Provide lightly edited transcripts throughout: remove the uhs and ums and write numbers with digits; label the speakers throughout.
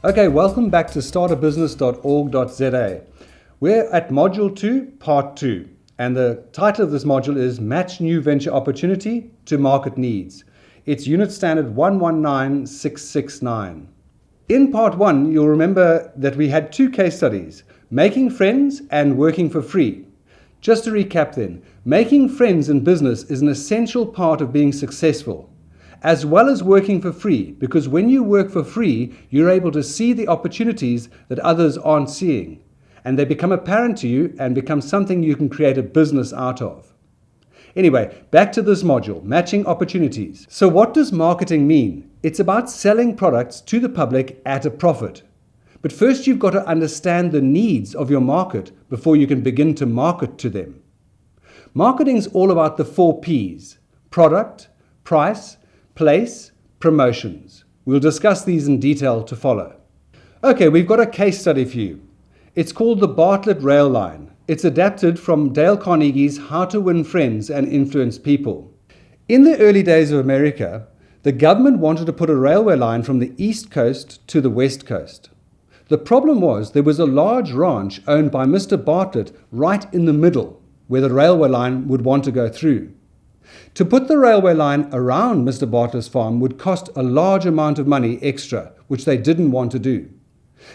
Speaker 1: Okay, welcome back to startabusiness.org.za. We're at Module 2, Part 2, and the title of this module is Match New Venture Opportunity to Market Needs. It's Unit Standard 119669. In Part 1, you'll remember that we had two case studies, making friends and working for free. Just to recap then, making friends in business is an essential part of being successful, as well as working for free, because when you work for free, you're able to see the opportunities that others aren't seeing, and they become apparent to you and become something you can create a business out of. Anyway, back to this module, matching opportunities. So what does marketing mean? It's about selling products to the public at a profit. But first you've got to understand the needs of your market before you can begin to market to them. Marketing's all about the 4 Ps: product, price, place, promotions. We'll discuss these in detail to follow. Okay, we've got a case study for you. It's called the Bartlett Rail Line. It's adapted from Dale Carnegie's How to Win Friends and Influence People. In the early days of America, the government wanted to put a railway line from the East Coast to the West Coast. The problem was there was a large ranch owned by Mr. Bartlett right in the middle, where the railway line would want to go through. To put the railway line around Mr. Bartlett's farm would cost a large amount of money extra, which they didn't want to do.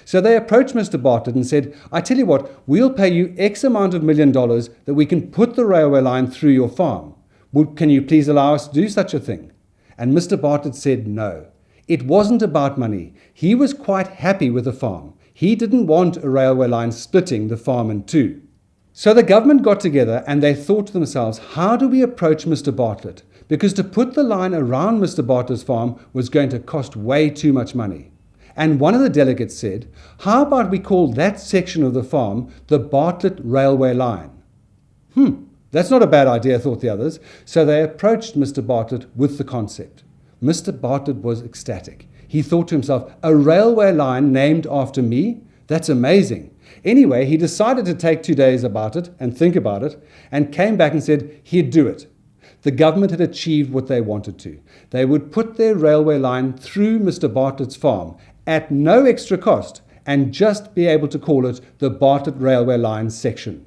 Speaker 1: So they approached Mr. Bartlett and said, I tell you what, we'll pay you X amount of $1 million that we can put the railway line through your farm. Can you please allow us to do such a thing? And Mr. Bartlett said no. It wasn't about money. He was quite happy with the farm. He didn't want a railway line splitting the farm in two. So the government got together and they thought to themselves, how do we approach Mr. Bartlett? Because to put the line around Mr. Bartlett's farm was going to cost way too much money. And one of the delegates said, how about we call that section of the farm the Bartlett Railway Line? That's not a bad idea, thought the others. So they approached Mr. Bartlett with the concept. Mr. Bartlett was ecstatic. He thought to himself, a railway line named after me? That's amazing. Anyway, he decided to take 2 days about it and think about it and came back and said he'd do it. The government had achieved what they wanted to. They would put their railway line through Mr. Bartlett's farm at no extra cost and just be able to call it the Bartlett Railway Line section.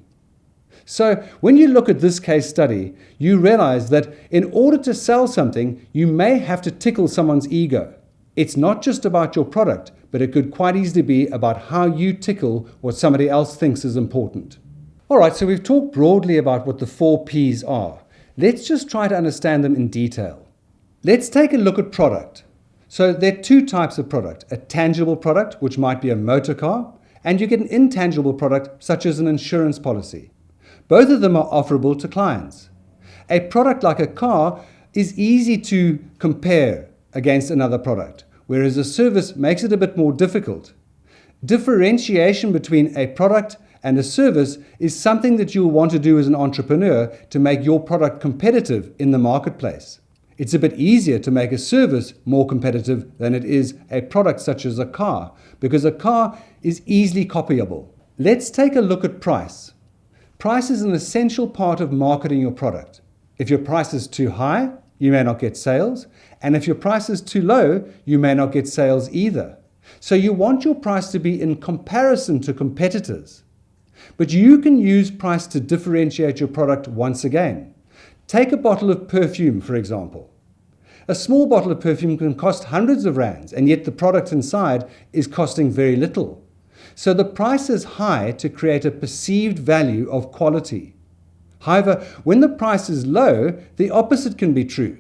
Speaker 1: So when you look at this case study, you realize that in order to sell something, you may have to tickle someone's ego. It's not just about your product, but it could quite easily be about how you tickle what somebody else thinks is important. All right, so we've talked broadly about what the 4 Ps are. Let's just try to understand them in detail. Let's take a look at product. So there are 2 types of product: a tangible product, which might be a motor car, and you get an intangible product, such as an insurance policy. Both of them are offerable to clients. A product like a car is easy to compare against another product, whereas a service makes it a bit more difficult. Differentiation between a product and a service is something that you'll want to do as an entrepreneur to make your product competitive in the marketplace. It's a bit easier to make a service more competitive than it is a product such as a car, because a car is easily copyable. Let's take a look at price. Price is an essential part of marketing your product. If your price is too high, you may not get sales. And if your price is too low, you may not get sales either. So you want your price to be in comparison to competitors. But you can use price to differentiate your product once again. Take a bottle of perfume, for example. A small bottle of perfume can cost hundreds of rands, and yet the product inside is costing very little. So the price is high to create a perceived value of quality. However, when the price is low, the opposite can be true.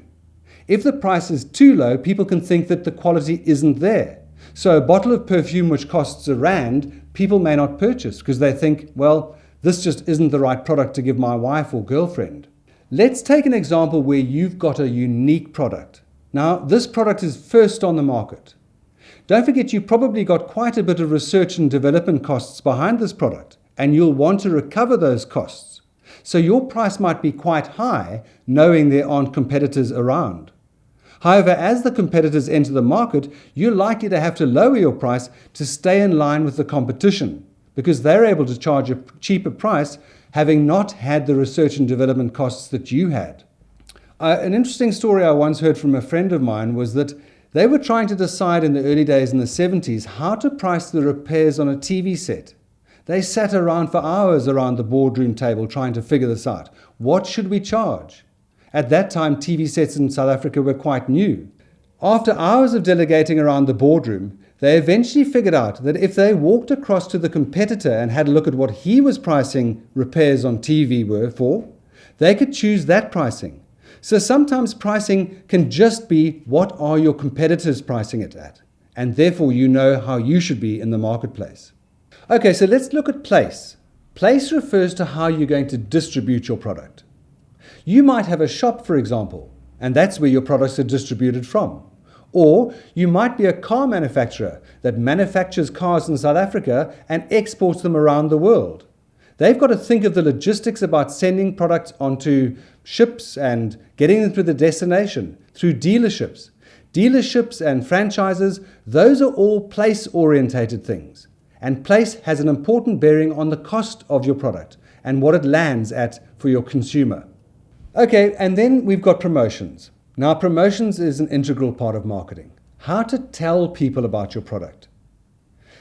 Speaker 1: If the price is too low, people can think that the quality isn't there. So a bottle of perfume which costs R1, people may not purchase because they think, well, this just isn't the right product to give my wife or girlfriend. Let's take an example where you've got a unique product. Now, this product is first on the market. Don't forget, you probably got quite a bit of research and development costs behind this product, and you'll want to recover those costs. So your price might be quite high, knowing there aren't competitors around. However, as the competitors enter the market, you're likely to have to lower your price to stay in line with the competition, because they're able to charge a cheaper price, having not had the research and development costs that you had. An interesting story I once heard from a friend of mine was that They were trying to decide in the early days in the 70s how to price the repairs on a TV set. They sat around for hours around the boardroom table trying to figure this out. What should we charge? At that time, TV sets in South Africa were quite new. After hours of delegating around the boardroom, they eventually figured out that if they walked across to the competitor and had a look at what he was pricing repairs on TV were for, they could choose that pricing. So sometimes pricing can just be what are your competitors pricing it at, and therefore you know how you should be in the marketplace. Okay, so let's look at place. Place refers to how you're going to distribute your product. You might have a shop, for example, and that's where your products are distributed from. Or you might be a car manufacturer that manufactures cars in South Africa and exports them around the world. They've got to think of the logistics about sending products onto ships and getting them to the destination through dealerships. Dealerships and franchises, those are all place-orientated things. And place has an important bearing on the cost of your product and what it lands at for your consumer. Okay, and then we've got promotions. Now, promotions is an integral part of marketing. How to tell people about your product.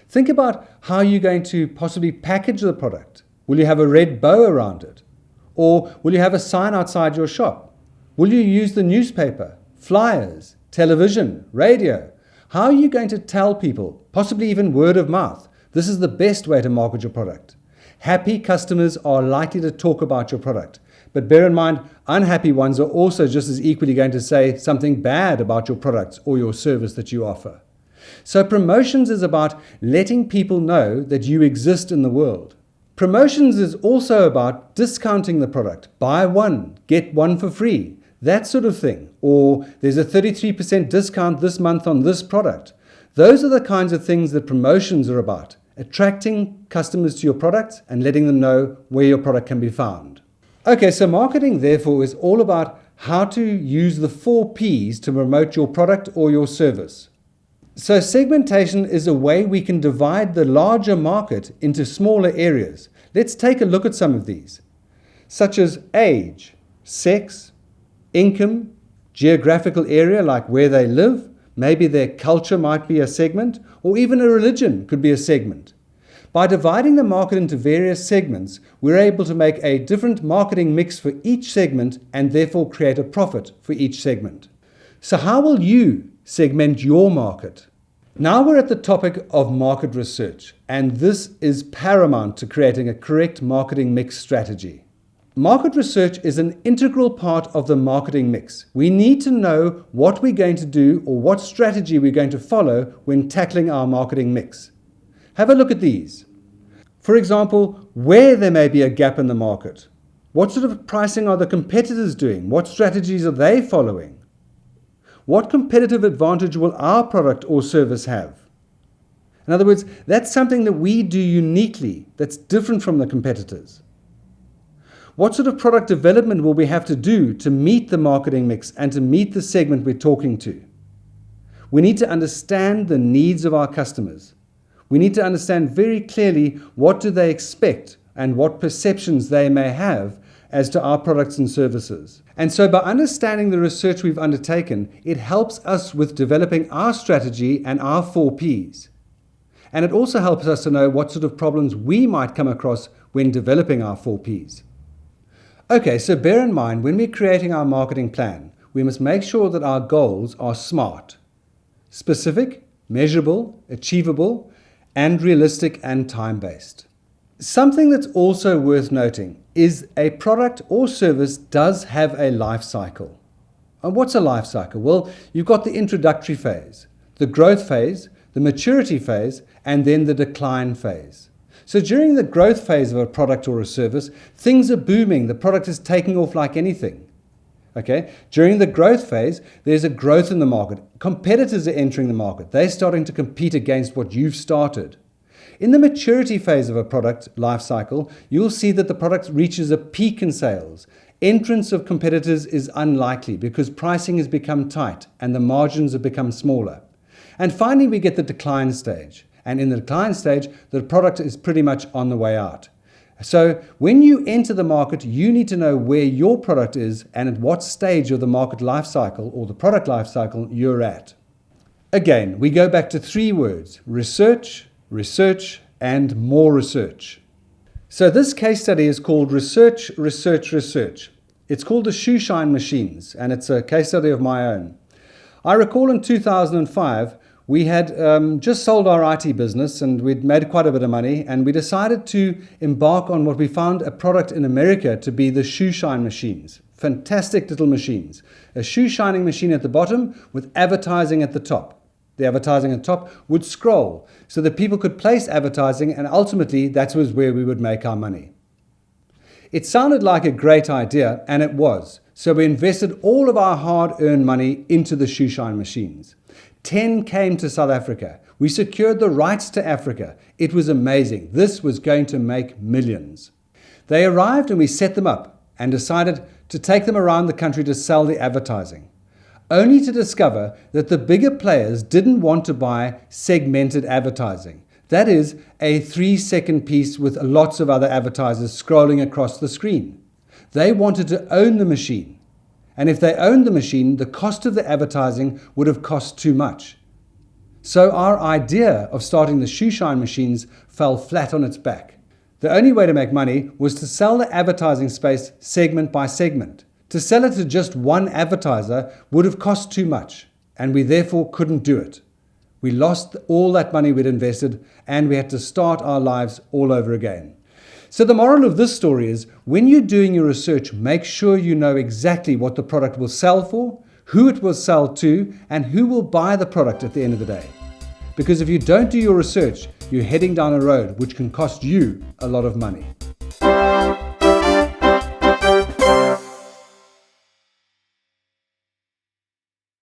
Speaker 1: Think about how you're going to possibly package the product. Will you have a red bow around it? Or will you have a sign outside your shop? Will you use the newspaper, flyers, television, radio? How are you going to tell people, possibly even word of mouth? This is the best way to market your product. Happy customers are likely to talk about your product. But bear in mind, unhappy ones are also just as equally going to say something bad about your products or your service that you offer. So promotions is about letting people know that you exist in the world. Promotions is also about discounting the product. Buy one, get one for free, that sort of thing. Or there's a 33% discount this month on this product. Those are the kinds of things that promotions are about. Attracting customers to your product and letting them know where your product can be found. Okay, so marketing, therefore, is all about how to use the 4 Ps to promote your product or your service. So segmentation is a way we can divide the larger market into smaller areas. Let's take a look at some of these, such as age, sex, income, geographical area like where they live, maybe their culture might be a segment, or even a religion could be a segment. By dividing the market into various segments, we're able to make a different marketing mix for each segment and therefore create a profit for each segment. So how will you segment your market? Now we're at the topic of market research, and this is paramount to creating a correct marketing mix strategy. Market research is an integral part of the marketing mix. We need to know what we're going to do or what strategy we're going to follow when tackling our marketing mix. Have a look at these. For example, where there may be a gap in the market. What sort of pricing are the competitors doing? What strategies are they following? What competitive advantage will our product or service have? In other words, that's something that we do uniquely that's different from the competitors. What sort of product development will we have to do to meet the marketing mix and to meet the segment we're talking to? We need to understand the needs of our customers. We need to understand very clearly what do they expect and what perceptions they may have as to our products and services. And so by understanding the research we've undertaken, it helps us with developing our strategy and our 4 Ps. And it also helps us to know what sort of problems we might come across when developing our 4 Ps. Okay, so bear in mind, when we're creating our marketing plan, we must make sure that our goals are SMART: specific, measurable, achievable, and realistic and time-based. Something that's also worth noting is a product or service does have a life cycle. And what's a life cycle? Well, you've got the introductory phase, the growth phase, the maturity phase, and then the decline phase. So during the growth phase of a product or a service, things are booming. The product is taking off like anything. Okay? During the growth phase, there's a growth in the market. Competitors are entering the market. They're starting to compete against what you've started. In the maturity phase of a product life cycle, you'll see that the product reaches a peak in sales. Entrance of competitors is unlikely because pricing has become tight and the margins have become smaller. And finally, we get the decline stage. And in the decline stage, the product is pretty much on the way out. So when you enter the market, you need to know where your product is and at what stage of the market life cycle or the product life cycle you're at. Again, we go back to 3 words: research, research, and more research. So this case study is called Research, Research, Research. It's called the shoe shine machines, and it's a case study of my own. I recall in 2005, we had just sold our IT business and we'd made quite a bit of money, and we decided to embark on what we found a product in America to be the shoe shine machines. Fantastic little machines. A shoe shining machine at the bottom with advertising at the top. The advertising at the top would scroll so that people could place advertising, and ultimately that was where we would make our money. It sounded like a great idea, and it was. So we invested all of our hard-earned money into the shoe shine machines. 10 came to South Africa. We secured the rights to Africa. It was amazing. This was going to make millions. They arrived and we set them up and decided to take them around the country to sell the advertising, only to discover that the bigger players didn't want to buy segmented advertising. That is, a 3-second piece with lots of other advertisers scrolling across the screen. They wanted to own the machine. And if they owned the machine, the cost of the advertising would have cost too much. So our idea of starting the shoe shine machines fell flat on its back. The only way to make money was to sell the advertising space segment by segment. To sell it to just one advertiser would have cost too much, and we therefore couldn't do it. We lost all that money we'd invested, and we had to start our lives all over again. So the moral of this story is, when you're doing your research, make sure you know exactly what the product will sell for, who it will sell to, and who will buy the product at the end of the day. Because if you don't do your research, you're heading down a road which can cost you a lot of money.